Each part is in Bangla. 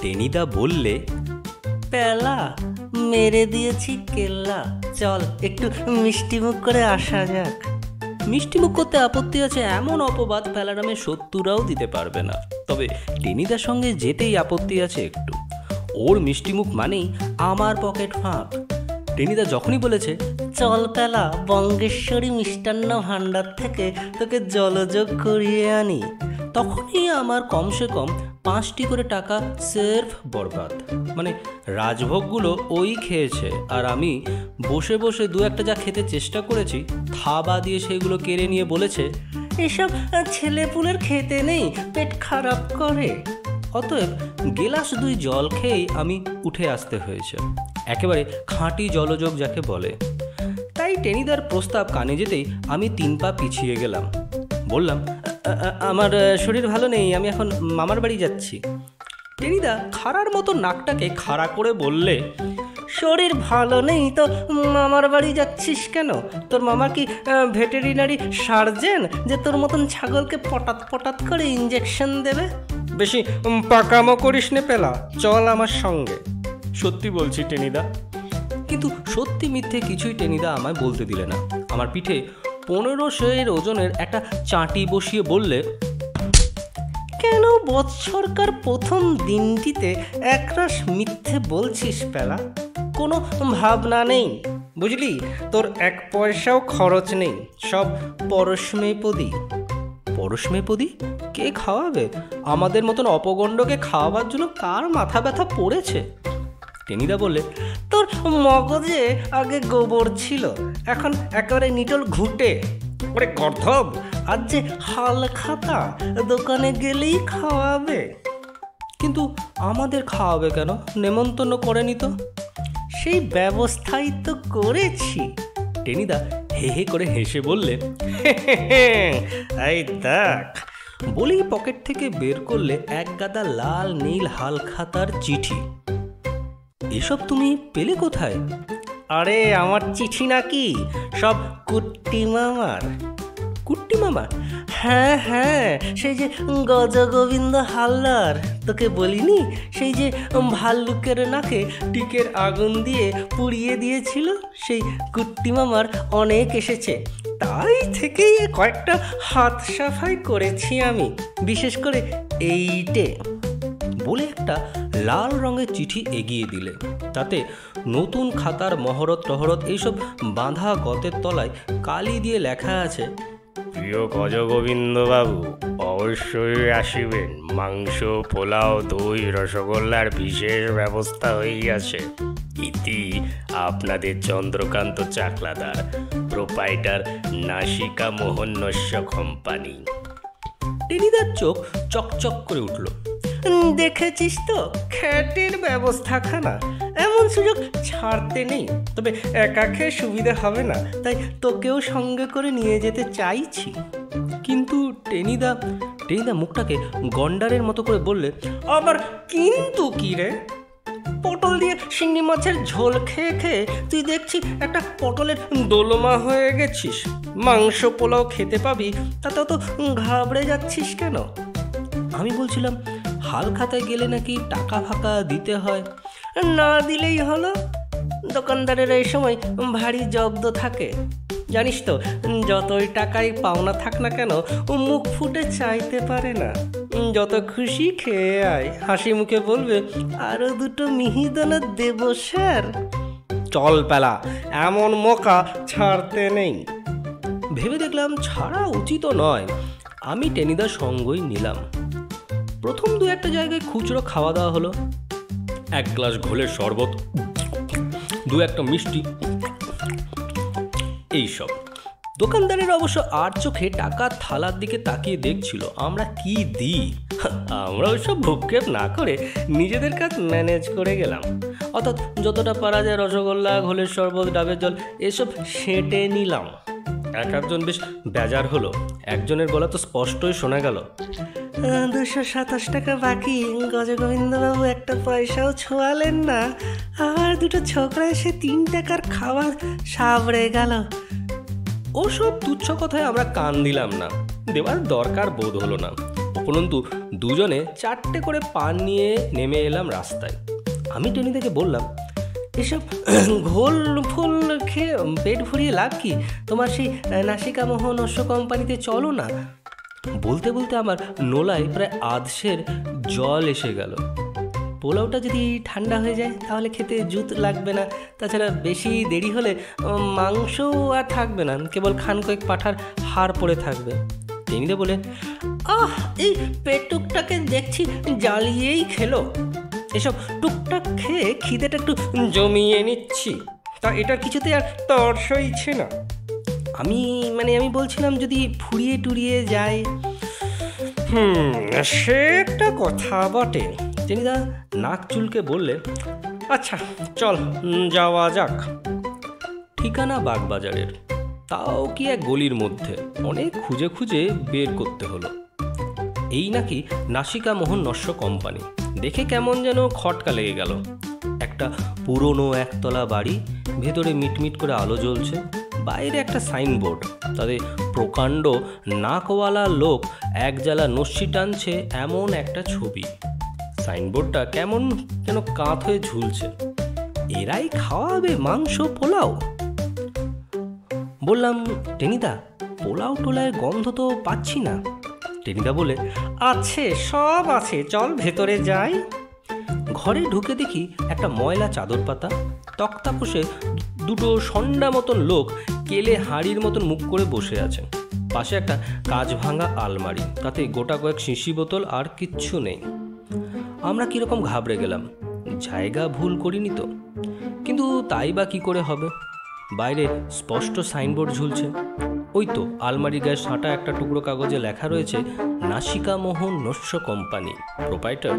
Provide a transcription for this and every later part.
টেনিদা বললে, পেলা মেরে দিয়েছি কেল্লা, চল একটু মিষ্টিমুখ করে আসা যাক। মিষ্টিমুখ করতে আপত্তি আছে এমন অপবাদ পেলারামে 70রাও দিতে পারবে না। তবে টেনিদার সঙ্গে যেতেই আপত্তি আছে একটু। ওর মিষ্টিমুখ মানেই আমার পকেট ফাঁক। টেনিদা যখনই বলেছে, চল পেলা বঙ্গেশ্বরী মিষ্টান্ন ভাণ্ডার থেকে তোকে জলযোগ করিয়ে আনি, তখনই আমার কমসে কম 5টি করে টাকা সেরফ বরবাদ। মানে রাজভোগগুলো ওই খেয়েছে, আর আমি বসে বসে দু একটা যা খেতে চেষ্টা করেছি থাবা দিয়ে সেগুলো কেড়ে নিয়ে বলেছে, এসব ছেলেপুলের খেতে নেই, পেট খারাপ করে। অতএব গেলাস 2 জল খেয়েই আমি উঠে আসতে হয়েছে, একেবারে খাঁটি জলযোগ যাকে বলে। তাই টেনিদার প্রস্তাব কানে যেতেই আমি 3 পা পিছিয়ে গেলাম। বললাম, আমার শরীর ভালো নেই, আমি এখন মামার বাড়ি যাচ্ছি। টেনিদা খাড়ার মতো নাকটাকে খাড়া করে বললে, শরীর ভালো নেই তো মামার বাড়ি যাচ্ছিস কেন? তোর মামা কি ভেটেরিনারি সার্জেন যে তোর মতন ছাগলকে পটাত পটাত করে ইঞ্জেকশন দেবে? বেশি পাকামো করিস নে পেলা, চল আমার সঙ্গে। সত্যি বলছি টেনিদা। কিন্তু সত্যি মিথ্যে কিছুই টেনিদা আমায় বলতে দিলে না। আমার পিঠে 1500 ওজনের একটা চাঁটি বসিয়ে বললে, কেন বৎসরকার প্রথম দিনটিতে একরাশ মিথ্যে বলছিস পেলা? কোনো ভাবনা নেই, বুঝলি? তোর 1 পয়সাও খরচ নেই, সব পরশমেপদী। পরশমেপদী? কে খাওয়াবে? আমাদের মতন অপগণ্ডকে খাওয়াবার জন্য কার মাথা ব্যথা পড়েছে? টেনিদা বললে, তোর মগজে আগে গোবর ছিল, এখন একেবারে নিটল ঘুটে। ওরে গর্ধব, আজ যে হাল খাতা, দোকানে গেলেই খাওয়াবে। কিন্তু আমাদের খাওয়াবে কেন? নেমন্তন্ন করেনি তো। সেই ব্যবস্থাই তো করেছি। টেনিদা হে হে করে হেসে বললে, এই দেখ। বলেই পকেট থেকে বের করলে 1 গাদা লাল নীল হাল খাতার চিঠি। এসব তুমি পেলে কোথায়? আরে আমার চিঠি নাকি, সব কুট্টি মামার। কুট্টি মামা? হ্যাঁ হ্যাঁ, সেই যে গজগোবিন্দ হালদার, তোকে বলিনি? সেই যে ভাল্লুকের নাকে টিকের আগুন দিয়ে পুড়িয়ে দিয়েছিল, সেই কুট্টি মামার অনেক এসেছে। তাই থেকেই কয়েকটা হাত সাফাই করেছি আমি, বিশেষ করে এইটে। বলে একটা লাল রঙের চিঠি এগিয়ে দিলে। তাতে নতুন খাতার মহরত টহরত এইসব বাঁধা গতের তলায় কালি দিয়ে লেখা আছে, প্রিয় গজগোবিন্দবাবু, অবশ্যই আসিবেন। মাংস, পোলাও, দই, রসগোল্লার বিশেষ ব্যবস্থা হইয়াছে। ইতি আপনাদের চন্দ্রকান্ত চাকলাদার, প্রোপাইটার নাসিকা মোহন নস্য কোম্পানি। টেনিদার চোখ চকচক করে উঠল। দেখেছিস তো খ্যাটের ব্যবস্থাখানা, এমন সুযোগ ছাড়তে নেই। তবে একা খেয়ে সুবিধা হবে না, তাই তোকেও সঙ্গে করে নিয়ে যেতে চাইছি। কিন্তু টেনিদা মুখটাকে গন্ডারের মতো করে বললে, আবার কিন্তু কি রে? পটল দিয়ে শিঙি মাছের ঝোল খেয়ে খেয়ে তুই দেখছি একটা পটলের দোলমা হয়ে গেছিস। মাংস পোলাও খেতে পাবি, তাতেও তো ঘাবড়ে যাচ্ছিস কেন? আমি বলছিলাম, হাল খাতায় গেলে নাকি টাকা ফাঁকা দিতে হয়। না দিলেই হলো, দোকানদারের এই সময় ভারী জব্দ থাকে। জানিস তো, যতই টাকাই পাওনা থাক না কেন, ও মুখ ফুটে চাইতে পারে না। যত খুশি খেয়ে আয়, হাসি মুখে বলবে, আরো 2টো মিহিদানা দেব স্যার। চল পেলা, এমন মোকা ছাড়তে নেই। ভেবে দেখলাম ছাড়া উচিত নয়। আমি টেনিদার সঙ্গই নিলাম। প্রথম 2-1 জায়গায় খুচরো খাওয়া দাওয়া হলো। 1 গ্লাস ঘোলের শরবত, 2-1টা মিষ্টি, এইসব। দোকানদারের অবশ্য আর চোখে টাকার থালার দিকে তাকিয়ে দেখছিল আমরা কি দিই। আমরা ওইসব ভূক্ষেপ না করে নিজেদের কাজ ম্যানেজ করে গেলাম। অর্থাৎ যতটা পারা যায় রসগোল্লা, ঘোলের শরবত, ডাবের জল এসব সেঁটে নিলাম। একজন বেশ বেজার হলো। একজনের গলা তো স্পষ্টই শোনা গেল, 227 টাকা বাকি, গজগোবিন্দবাবু 1টা পয়সাও ছোঁয়ালেন না। আবার 2টো ছোকরা এসে 3 টাকার খাবার সাবড়ে গেল। ওসব তুচ্ছ কথায় আমরা কান দিলাম না, দেওয়ার দরকার বোধ হলো না। উপরন্তু দুজনে 4টে করে পান নিয়ে নেমে এলাম রাস্তায়। আমি টেনিদাকে বললাম, এসব ঘোল ফোল খেয়ে পেট ভরিয়ে লাভ কি? তোমার সেই নাসিকা মোহন নস্য কোম্পানিতে চলো না। বলতে বলতে আমার নোলায় প্রায় আধশের জল এসে গেল। পোলাওটা যদি ঠান্ডা হয়ে যায় তাহলে খেতে জুত লাগবে না, তাছাড়া বেশি দেরি হলে মাংসও আর থাকবে না, কেবল খান কয়েক পাঁঠার হাড় পড়ে থাকবে। টেনিদা বলে, এই পেটুকটাকে দেখছি জ্বালিয়েই খেলো। এসব টুকটাক খেয়ে খিদেটা একটু জমিয়ে নিচ্ছি, তা এটার কিছুতে আর তর সইছে না। আমি বলছিলাম যদি ফুরিয়ে টুরিয়ে যায়। সে একটা কথা বটে। টেনিদা নাক চুলকে বললে, আচ্ছা চল যাওয়া যাক। ঠিকানা বাগবাজারের, তাও কি এক গলির মধ্যে। অনেক খুঁজে খুঁজে বের করতে হলো। এই নাকি নাসিকা মোহন নস্য কোম্পানি। দেখে কেমন যেন খটকা লেগে গেল। একটা পুরনো একতলা বাড়ি, ভেতরে মিটমিট করে আলো জ্বলছে, বাইরে একটা সাইনবোর্ড, তাতে প্রকাণ্ড নাকওয়ালা লোক এক জ্বালা নস্যি টানছে এমন একটা ছবি। সাইনবোর্ডটা কেমন যেন কাত হয়ে ঝুলছে। এরাই খাওয়াবে মাংস পোলাও? বললাম, টেনিদা পোলাও টোলায় গন্ধ তো পাচ্ছি না। টেনিদা বলে, আছে, সব আছে, চল ভেতরে যাই। ঘরে ঢুকে দেখি একটা ময়লা চাদর পাতা, তক্তাপোষে দুটো সন্ডা মতন লোক কেলে হাঁড়ির মতন মুখ করে বসে আছে। পাশে একটা কাঁচ ভাঙা আলমারি, তাতে গোটা কয়েক শিশি বোতল, আর কিচ্ছু নেই। আমরা কীরকম ঘাবড়ে গেলাম। জায়গা ভুল করিনি তো? কিন্তু তাই বা কী করে হবে? বাইরে স্পষ্ট সাইনবোর্ড ঝুলছে। ওই তো আলমারি গায়ে সাঁটা একটা টুকরো কাগজে লেখা রয়েছে, নাসিকা মোহন নস্য কোম্পানি, প্রোপাইটার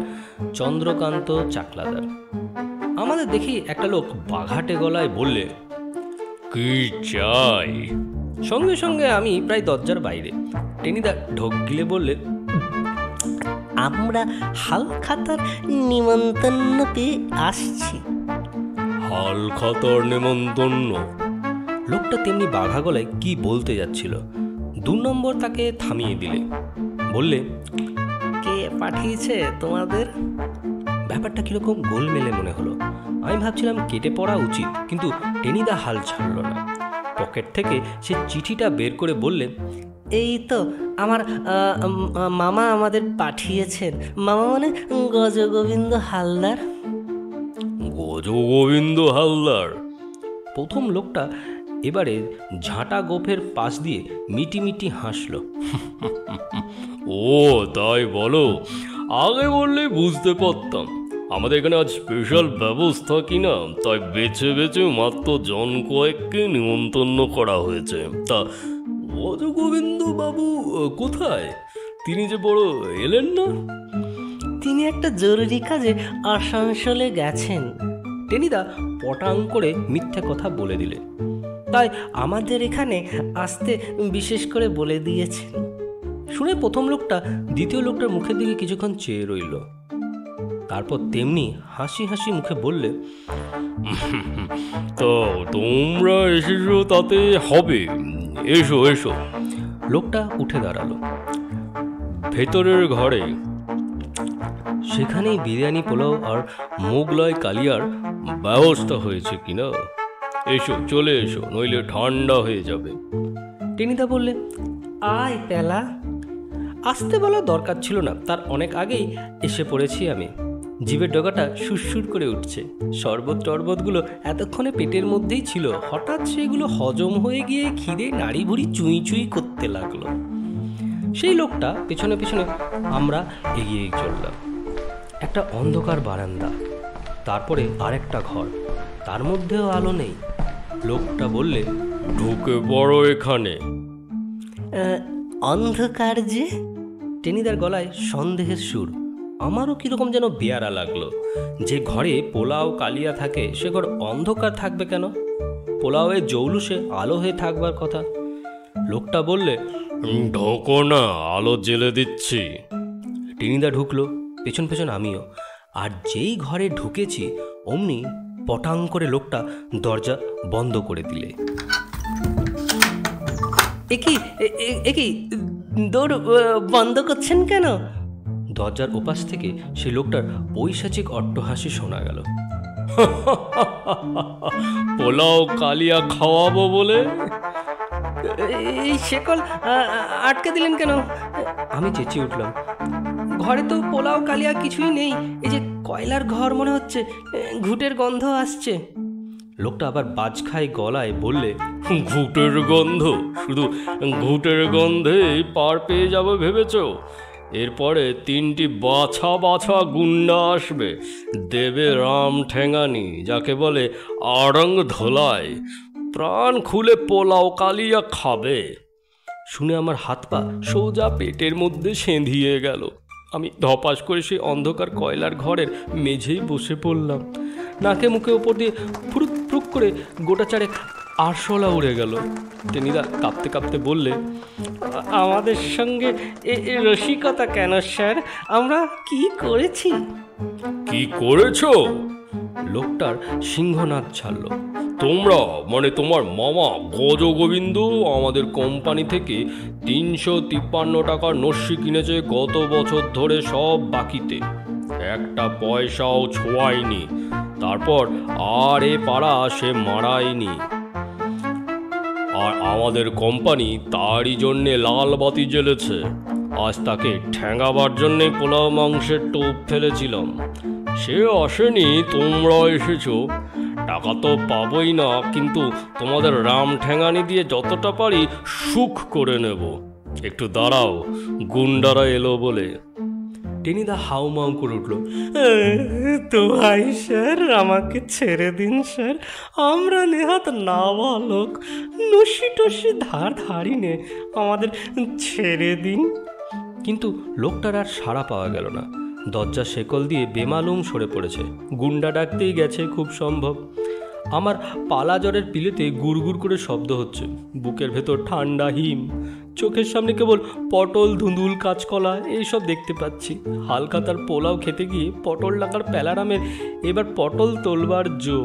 চন্দ্রকান্ত চাকলাদার। আমাদের দেখি একটা লোক বাঘাটে গলায় বললে, কি চাই? সঙ্গে সঙ্গে আমি প্রায় দরজার বাইরে। টেনিদা ঢোক গিলে বললে, আমরা হালখাতার নিমন্ত্রণ পেয়ে আসছি। হালখাতার নিমন্ত্রণ? লোকটা তেমনি বাঘা গলায় কি বলতে যাচ্ছিল। 2 নম্বর তাকে থামিয়ে দিলে। বললে, কে পাঠিয়েছে তোমাদের? ব্যাপারটা কিরকম গোলমেলে মনে হলো। আমি ভাবছিলাম কেটে পড়া উচিত, কিন্তু টেনিদা হাল ছাড়ল না। পকেট থেকে সে চিঠিটা বের করে বললে, এই তো আমার মামা আমাদের পাঠিয়েছেন। মামা মানে গজগোবিন্দ হালদার। গজগোবিন্দ হালদার? প্রথম লোকটা এবারে ঝাঁটা গোফের পাশ দিয়ে মিটিমিটি হাসল। ও তাই বলো, আগে বললে বুঝতে পারতাম। আমাদের এখানে আজ স্পেশাল ব্যবস্থা কিনা, তাই বেছে বেছে মাত্র জন কয়েককে নিমন্ত্রণ করা হয়েছে। তা গজগোবিন্দ বাবু কোথায়? তিনি যে বড় এলেন না। তিনি একটা জরুরি কাজে আসানসোলে গেছেন। টেনিদা পটাং করে মিথ্যে কথা বলে দিলে, তাই আমাদের এখানে আসতে বিশেষ করে বলে দিয়েছেন। শুনে প্রথম লোকটা দ্বিতীয় লোকটার মুখের দিকে কিছুক্ষণ চেয়ে রইল। তারপর তেমনি হাসি হাসি মুখে বললে, তো তোমরা এসেছো তাতে হবে, এসো এসো। লোকটা উঠে দাঁড়ালো। ভেতরের ঘরে, সেখানেই বিরিয়ানি পোলাও আর মোগলাই কালিয়ার ব্যবস্থা হয়েছে কিনা। এসো, চলে এসো, নইলে ঠান্ডা হয়ে যাবে। টেনিদা বললে, আয় পেলা। আসতে বলার দরকার ছিল না, তার অনেক আগেই এসে পড়েছি আমি। জিভের ডগাটা সুরসুর করে উঠছে। শরবত টরবতগুলো এতক্ষণে পেটের মধ্যেই ছিল, হঠাৎ সেগুলো হজম হয়ে গিয়ে খিদে নাড়ি ভুড়ি চুই চুই করতে লাগলো। সেই লোকটা পেছনে পেছনে আমরা এগিয়ে চললাম। একটা অন্ধকার বারান্দা, তারপরে আরেকটা ঘর, তার মধ্যেও আলো নেই। লোকটা বললে, ঢুকে পড়ো এখানে। অন্ধকার যে? টেনিদার গলায় সন্দেহের সুর। আমারও কিরকম যেন বেয়ারা লাগলো। যে ঘরে পোলাও কালিয়া থাকে সে ঘর অন্ধকার থাকবে কেন? পোলাওয়ের জৌলুসে আলো হয়ে থাকবার কথা। লোকটা বললে, ঢোকো না, আলো জ্বেলে দিচ্ছি। টেনিদা ঢুকলো, পেছন পেছন আমিও। আর যেই ঘরে ঢুকেছি অমনি পটাং করে লোকটা দরজা বন্ধ করে দিলে। এ কি দৌড় বন্ধ করছেন কেন? দরজার ওপাশ থেকে সে লোকটার পৈশাচিক অট্টহাসি শোনা গেল। পোলাও কালিয়া খাওয়াবো বলে এই শেকল আটকে দিলেন কেন? আমি চেঁচিয়ে উঠলাম, ঘরে তো পোলাও কালিয়া কিছুই নেই, এই যে কয়লার ঘর মনে হচ্ছে, ঘুটের গন্ধ আসছে। লোকটা আবার বাজখাই গলায় বললে, ঘুটের গন্ধ? শুধু ঘুটের গন্ধেই পার পেয়ে যাবে ভেবেছ? এরপরে 3টি বাছা বাছা গুন্ডা আসবে, দেবে রাম ঠেঙানি, যাকে বলে আড়ং ধোলাই, প্রাণ খুলে পোলাও কালিয়া খাবে। শুনে আমার হাত পা সোজা পেটের মধ্যে সেঁধিয়ে গেল। আমি ধপাস করে সেই অন্ধকার কয়লার ঘরের মেঝেই বসে পড়লাম। নাকে মুখে ওপর দিয়ে ফুরুক ফুরুক করে গোটা চারেক আরশোলা উড়ে গেল। টেনিদা কাঁপতে কাঁপতে বললে, আমাদের সঙ্গে রসিকতা কেন স্যার? আমরা কি করেছি? কি করেছ? লোকটার সিংহনাদ ছাড়ল। তোমরা মানে তোমার মামা গজ গোবিন্দ আমাদের কোম্পানি থেকে 353 টাকার নস্যি কিনেছে গত বছর ধরে, সব বাকিতে, একটা পয়সাও ছোঁয়ায়নি। তারপর আর এ পাড়া সে মারায়নি। আর আমাদের কোম্পানি তারই জন্যে লাল বাতি জ্বেলেছে। আজ তাকে ঠ্যাঙাবার জন্যে পোলাও মাংসের টোপ ফেলেছিলাম, সে আসেনি, তোমরা এসেছো। টাকা তো পাবোই না, কিন্তু তোমাদের রাম ঠ্যাঙানি দিয়ে যতটা পারি সুখ করে নেব। একটু দাঁড়াও, গুন্ডারা এলো বলে। টেনিদা হাউমাউ করে উঠল, দোহাই স্যার, আমাকে ছেড়ে দিন স্যার, আমরা নেহাত নাবালক, নসি টসি ধারি নে, আমাদের ছেড়ে দিন। কিন্তু লোকটার আর সাড়া পাওয়া গেল না। দরজা শেকল দিয়ে বেমালুম সরে পড়েছে। গুন্ডা ডাকতেই গেছে খুব সম্ভব। আমার পালা জ্বরের পিলেতে গুড়গুড় করে শব্দ হচ্ছে, বুকের ভেতর ঠান্ডা হিম, চোখের সামনে কেবল পটল, ধুঁদুল, কাঁচকলা এইসব দেখতে পাচ্ছি। হালকা তার পোলাও খেতে গিয়ে পটল ডাকার প্যালারামের এবার পটল তোলবার জো।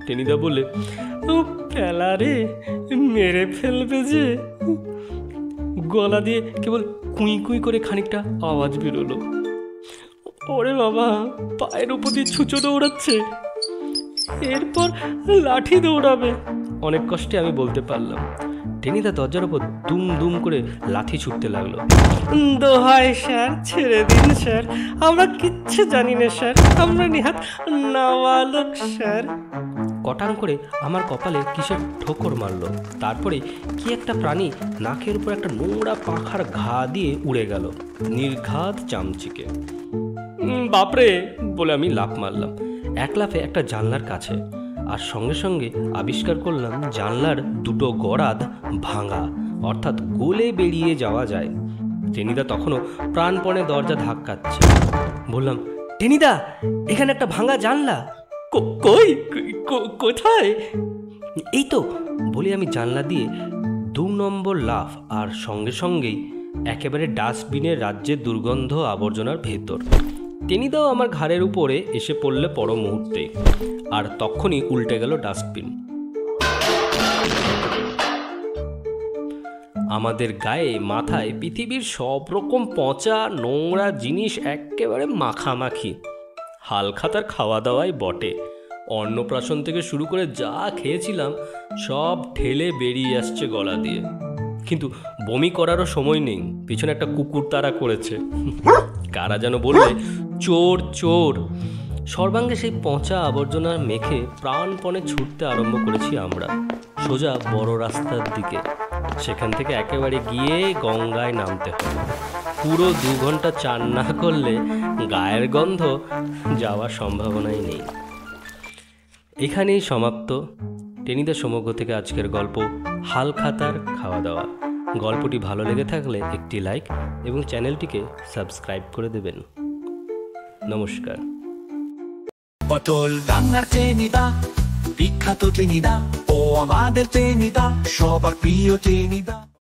টেনিদা বলে, ও প্যালারে মেরে ফেলবে যে। গলা দিয়ে কেবল কুঁই কুঁই করে খানিকটা আওয়াজ বেরোলো। ওরে বাবা, পায়ের উপর দিয়ে ছুঁচো দৌড়াচ্ছে, এরপর লাঠি দৌড়াবে। অনেক কষ্টে আমি বলতে পারলাম। টেনিদা দরজার ওপর দুম দুম করে লাঠি ছুটতে লাগলো। দোহাই স্যার, ছেড়ে দিন স্যার, আমরা কিচ্ছু জানি না স্যার, আমরা নেহাত নাবালক স্যার। কটাং করে আমার কপালে কিসের ঠোকর মারলো। তারপরে কি একটা প্রাণী নাকের উপর একটা নোংরা পাখার ঘা দিয়ে উড়ে গেল, নির্ঘাত চামচিকে। বাপরে বলে আমি লাফ মারলাম, এক লাফে একটা জানলার কাছে, আর সঙ্গে সঙ্গে আবিষ্কার করলাম জানলার দুটো গরাদ ভাঙা, অর্থাৎ গলে বেরিয়ে যাওয়া যায়। টেনিদা তখনও প্রাণপণে দরজা ধাক্কাচ্ছে। বললাম, টেনিদা, এখানে একটা ভাঙা জানলা। কই, কোথায়? এই তো বলি আমি জানলা দিয়ে 2 নম্বর লাফ, আর সঙ্গে সঙ্গেই একেবারে ডাস্টবিনের রাজ্যের দুর্গন্ধ আবর্জনার ভেতর। টেনিদাও আমার ঘাড়ের উপরে এসে পড়লে পর মুহূর্তে, আর তখনই উল্টে গেল ডাস্টবিন। আমাদের গায়ে মাথায় পৃথিবীর সব রকম পচা নোংরা জিনিস একেবারে মাখামাখি। হালখাতার খাওয়া দাওয়াই বটে। অন্নপ্রাশন থেকে শুরু করে যা খেয়েছিলাম সব ঠেলে বেরিয়ে আসছে গলা দিয়ে। কিন্তু বমি করারও সময় নেই, পিছনে একটা কুকুর তাড়া করেছে। কারা যেন বললে, চোর চোর। সর্বাঙ্গে সেই পচা আবর্জনার মেখে প্রাণপণে ছুটতে আরম্ভ করেছি আমরা, সোজা বড় রাস্তার দিকে। সেখান থেকে একেবারে গিয়ে গঙ্গায় নামতে হবে। পুরো 2 ঘন্টা চান না করলে গায়ের গন্ধ যাওয়ার সম্ভাবনাই নেই। এখানেই সমাপ্ত টেনিদা সমগ্র থেকে আজকের গল্প হালখাতার খাওয়া দাওয়া। গল্পটি ভালো লেগে থাকলে একটি লাইক এবং চ্যানেলটিকে সাবস্ক্রাইব করে দেবেন। নমস্কার। পটল রান্নার টেনিদা, বিখ্যাত টেনিদা, ও আমাদের টেনিদা, সবার প্রিয় টেনিদা।